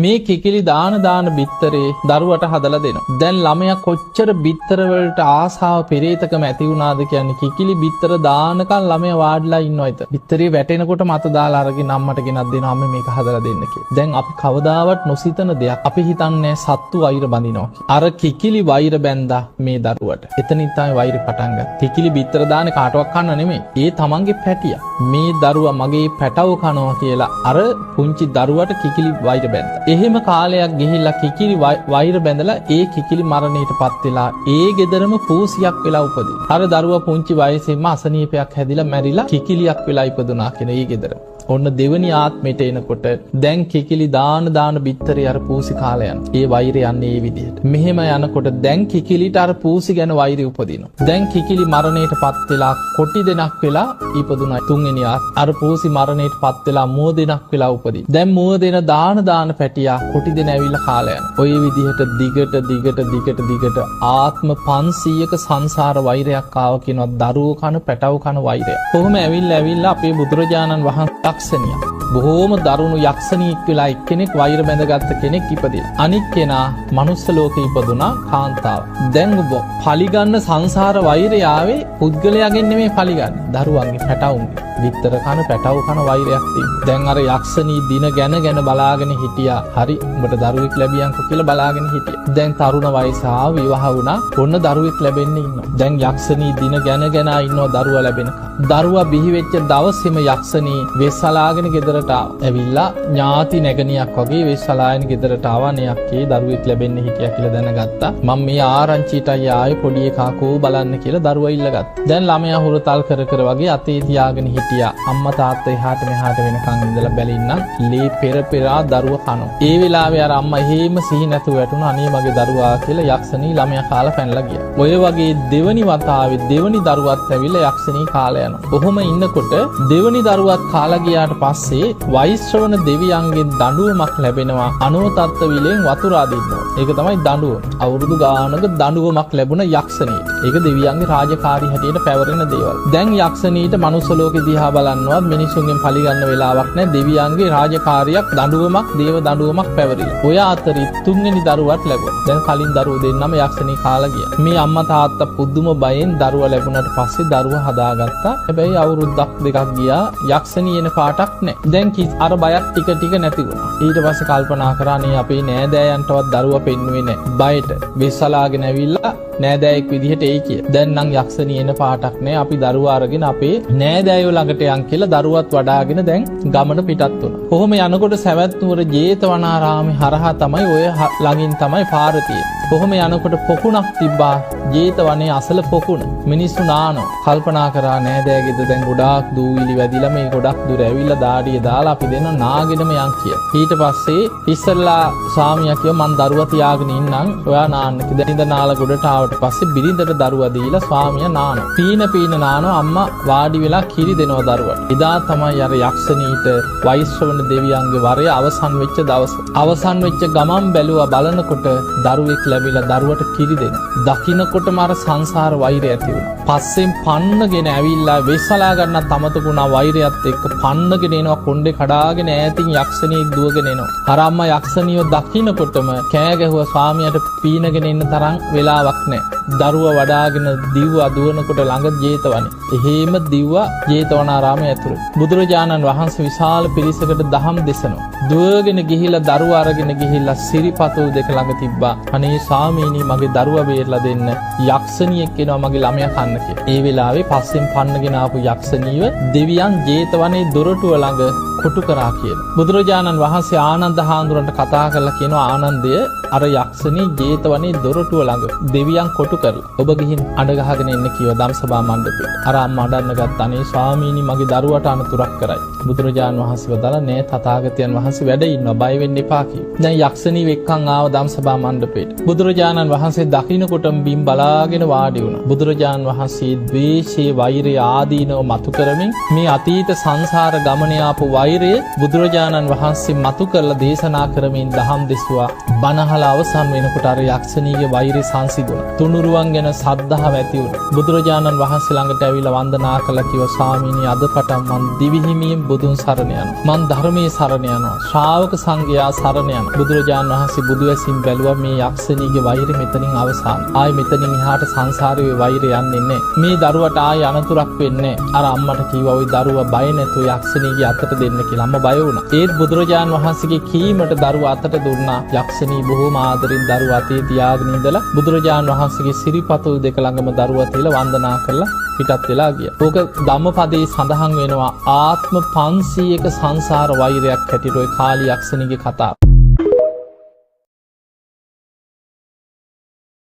මේ කිකිලි දාන බිත්තරේ දරුවට හදලා දෙනවා. දැන් ළමයා කොච්චර බිත්තර වලට ආසාව පෙරේතකම ඇති වුණාද කියන්නේ කිකිලි බිත්තර දානකන් ළමයා වාඩිලා ඉන්නවයිද. බිත්තරේ වැටෙනකොට මත දාලා අරගෙන අම්මට ගෙනත් දෙනවා අම්මේ මේක හදලා දෙන්න කියලා. දැන් අපි කවදාවත් නොසිතන දෙයක් අපි හිතන්නේ සත්තු වෛර බඳිනවා. අර කිකිලි වෛර බැඳා මේ දරුවට. එතනින් තමයි වෛරය පටන් ගත්තේ. කිකිලි බිත්තර දාන කාටවත් කන්න නෙමෙයි. ඒ තමන්ගේ පැටියා. මේ දරුවා මගේ පැටව කනවා කියලා අර පුංචි දරුවට කිකිලි වෛර බැඳා. එහෙම කාලයක් ගිහිල්ලා කිකිලි වෛර බැඳලා ඒ කිකිලි මරණයටපත් වෙලා ඒ ගෙදරම පූසියක් වෙලා උපදින. අර දරුවා පුංචි වයසේම අසනීපයක් හැදිලා මැරිලා කිකිලියක් වෙලා ඉපදුනා කියන ඒ ගෙදර. ඔන්න දෙවනි ආත්මයට එනකොට දැන් කිකිලි දාන බිත්තරේ අර පූසි කාලයන්. ඒ වෛරය යන්නේ ඒ විදිහට. මෙහෙම යනකොට දැන් කිකිලිට අර පූසි ගැන වෛරය උපදිනවා. දැන් කිකිලි මරණයටපත් වෙලා කොටි දෙනක් වෙලා ඉපදුනා. තුන්වෙනි අර පූසි මරණයටපත් වෙලා මුව දෙනක් වෙලා උපදින. දැන් මුව දෙන දාන පැටියා කොටි දෙන ඇවිල්ලා කාලය යනවා. ඔය විදිහට දිගට ආත්ම 500ක සංසාර වෛරයක් ආව කියනවා. දරුවෝ කන පැටව කන වෛරය. කොහොම ඇවිල්ලා අපේ බුදුරජාණන් වහන්සේ යක්ෂණිය. බොහෝම දරුණු යක්ෂණියෙක් වෙලා එක්කෙනෙක් වෛර බැඳගත්ත කෙනෙක් ඉපදිලා. අනික් කෙනා මනුස්ස ලෝකේ ඉපදුනා කාන්තාව. දැන් පලිගන්න සංසාර වෛරය ආවේ පුද්ගලයාගෙන් නෙමෙයි පලිගන්නේ. දරුවන්ගේ පැටවුන්ගේ. විතර කන පැටව කන වෛරයක් තිබ්බා. දැන් අර යක්ෂණී දින ගැන බලාගෙන හිටියා. හරි උඹට දරුවෙක් ලැබියන්කෝ කියලා බලාගෙන හිටියා. දැන් තරුණ වයස ආව විවාහ වුණා. ඔන්න දරුවෙක් ලැබෙන්න ඉන්නවා. දැන් යක්ෂණී දින ගැන ඉන්නවා දරුවා ලැබෙනකම්. දරුවා බිහි වෙච්ච දවසේම යක්ෂණී වෙස්සලාගෙන ගෙදරට ඇවිල්ලා ඥාති නැගණියක් වගේ වෙස්සලාගෙන ගෙදරට ආවනේ අක්කේ දරුවෙක් ලැබෙන්න හිටියා කියලා දැනගත්තා. මම මේ ආරංචියටයි ආයේ පොඩි එකා කෝ බලන්න කියලා දරුවා ඉල්ලගත්තා. දැන් ළමයා හුරතල් කර වගේ අතේ තියාගෙන හිටියා. අම්මා තාත්තා එහාට මෙහාට වෙනකන් ඉඳලා බැලින්නම් ලේ පෙරා දරුවා කනවා. ඒ වෙලාවේ අර අම්මා එහෙම සිහි නැතුව වැටුණා. අනේ මගේ දරුවා කියලා යක්ෂණී ළමයා කාලා පැනලා ගියා. ඔය වගේ දෙවනි වතාවේ දෙවනි දරුවත් ඇවිල්ලා යක්ෂණී කාලා යනවා. කොහොම ඉන්නකොට දෙවනි දරුවත් කාලා ගියාට පස්සේ වෛශ්‍රවණ දෙවියන්ගෙන් දඬුවමක් ලැබෙනවා. අනෝතත්ත විලෙන් වතුර අදින්නවා. ඒක තමයි දඬුවම. අවුරුදු ගානක දඬුවමක් ලැබුණ යක්ෂණී. ඒක දෙවියන්ගේ රාජකාරී හැටියට පැවරෙන දේවල්. දැන් යක්ෂණීට මනුස්ස ලෝකෙ දිහා බලන්නවත් මිනිසුන්ගෙන් පරිගන්න වෙලාවක් නැහැ. දෙවියන්ගේ රාජකාරියක් දඬුවමක් දේව දඬුවමක් පැවරිලා. ඔය අතරේ තුන්වෙනි දරුවත් ලැබුණා. දැන් කලින් දරුවෝ දෙන්නම යක්ෂණී කාලා ගියා. මේ අම්මා තාත්තා පුදුම බයෙන් දරුවා ලැබුණාට පස්සේ දරුවා හදාගත්තා. හැබැයි අවුරුද්දක් දෙකක් ගියා යක්ෂණී එන පාටක් නැහැ. දැන් අර බයක් ටික නැති වුණා. ඊට පස්සේ කල්පනා කරා නේ අපේ නෑදෑයන්ටවත් දරුවා පෙන්නුවේ නැහැ. බයට වෙස්සලාගෙන ඇවිල්ලා නෑදෑයෙක් විදිහට එයි කිය. දැන් නම් යක්ෂණී එන පාටක් නැහැ. අපි දරුවා අරගෙන අපේ නෑදෑයෝ ළඟට යන් කියලා දරුවත් වඩාගෙන දැන් ගමන පිටත් වුණා. කොහොම යනකොට සවැත් නුවර ජේතවනාරාමේ හරහා තමයි ඔය ළඟින් තමයි පාර තියෙන්නේ. කොහොම යනකොට පොකුණක් තිබ්බා. ජේතවනේ අසල පොකුණ. මිනිස්සු නානවා. කල්පනා කරා නෑදෑගෙද දැන් ගොඩාක් දූවිලි වැදිලා මේ ගොඩක් දුර ඇවිල්ලා දාඩිය දාලා අපි දෙන්න නාගෙනම යන් කියලා. ඊට පස්සේ ඉස්සල්ලා ස්වාමියා කිව්වා මං දරුවා තියාගෙන ඉන්නම් ඔයා නාන්න. දැන් ඉඳ නාලා ගොඩට ආවට පස්සේ බිරිඳට දරුවා දීලා ස්වාමියා නානවා. පීන නානවා අම්මා වාඩි වෙලා කිරි දෙනවා දරුවට. එදා තමයි අර යක්ෂණීට වෛශ්‍රවණ දෙවියන්ගේ වරය අවසන් වෙච්ච දවස. අවසන් වෙච්ච ගමන් බැලුවා බලනකොට දරුවෙක් ලැබිලා දරුවට කිරි දෙනවා. දකින්නකොටම අර සංසාර වෛරය ඇති වුණා. පස්සෙන් පන්නගෙන ඇවිල්ලා වෙස්සලා ගන්නත් අමතකුණා වෛරයත් එක්ක පන්නගෙන එනවා කොණ්ඩේ කඩාගෙන ඈතින් යක්ෂණියෙක් දුවගෙන එනවා. අර අම්මා යක්ෂණියව දකින්නකොටම කෑ ගැහුවා ස්වාමියාට පීනගෙන ඉන්න තරම් වෙලාවක් නැහැ. දරුවා වඩාගෙන දිව්වා දුවනකොට ළඟ ජේතවනේ. එහෙම දිව්වා ජේතවනාරාමයේ ඇතුළේ. බුදුරජාණන් වහන්සේ විශාල පිරිසකට දහම් දෙසනවා. දුවගෙන ගිහිල්ලා දරුවා අරගෙන ගිහිල්ලා සිරිපතුල් දෙක ළඟ තිබ්බා. අනේ ස්වාමීනි මගේ දරුවා බේරලා දෙන්න. යක්ෂණියෙක් එනවා මගේ ළමයා කන්න කියලා. ඒ වෙලාවේ පස්සෙන් පන්නගෙන ආපු යක්ෂණියව දෙවියන් ජේතවනේ දොරටුව ළඟ කොටු කරා කියලා. බුදුරජාණන් වහන්සේ ආනන්ද හාමුදුරන්ට කතා කරලා කියනවා ආනන්දය අර යක්ෂණී ජේතවනේ දොරටුව ළඟ දෙවියන් කොටු කරලා ඔබ ගිහින් අඬ ගහගෙන එන්න කිව්වා ධම්සභා මණ්ඩපේ. අර අම්මා අඬන්න ගත්තා. අනේ ස්වාමීනි මගේ දරුවට අනතුරක් කරයි. බුදුරජාණන් වහන්සේ වදාලා නෑ තථාගතයන් වහන්සේ වැඩ ඉන්නවා බය වෙන්න එපා කිව්වා. දැන් යක්ෂණී වෙක්කන් ආව ධම්සභා මණ්ඩපේට. බුදුරජාණන් වහන්සේ දකින්නකොටම බිම් බලාගෙන වාඩි වුණා. බුදුරජාණන් වහන්සේ ද්වේෂයේ වෛරය ආදීනව මතු කරමින් මේ අතීත සංසාර ගමනේ ආපු වෛරය බුදුරජාණන් වහන්සේ මතු කරලා දේශනා කරමින් දහම් දෙසුවා. බණහල අවසන් වෙනකොට අර යක්ෂණීගේ වෛරය සංසිඳුණා. තුනුරු දරුවන් ගැන සද්ධාව ඇති වුණා. බුදුරජාණන් වහන්සේ ළඟට ඇවිල්ලා වන්දනා කළා කිව්වා ස්වාමීනි අද පටන් මං දිවිහිමියෙන් බුදුන් සරණ යනවා. මං ධර්මයේ සරණ යනවා. ශ්‍රාවක සංඝයා සරණ යනවා. බුදුරජාණන් වහන්සේ බුදු ඇසින් බැලුවා මේ යක්ෂණීගේ වෛරය මෙතනින් අවසන්. ආයි මෙතනින් එහාට සංසාරේ වෛරය යන්නේ නැහැ. මේ දරුවට ආයි අනතුරක් වෙන්නේ නැහැ. අර අම්මට කිව්වා ওই දරුවා බය නැතුව යක්ෂණීගේ අතට දෙන්න කියලා. අම්මා බය වුණා. ඒත් බුදුරජාණන් වහන්සේගේ කීමට දරුවා අතට දුන්නා. යක්ෂණී බොහෝම ආදරෙන් දරුවා අතේ තියාගෙන ඉඳලා බුදුරජාණන් වහන්සේගේ සිරිපතුල් දෙක ළඟම දරුවා තියලා වන්දනා කරලා පිටත් වෙලා ගියා. ඕක ධම්මපදයේ සඳහන් වෙනවා ආත්ම 500ක සංසාර වෛරයක් හැටියට ওই කාලී යක්ෂණීගේ කතාව.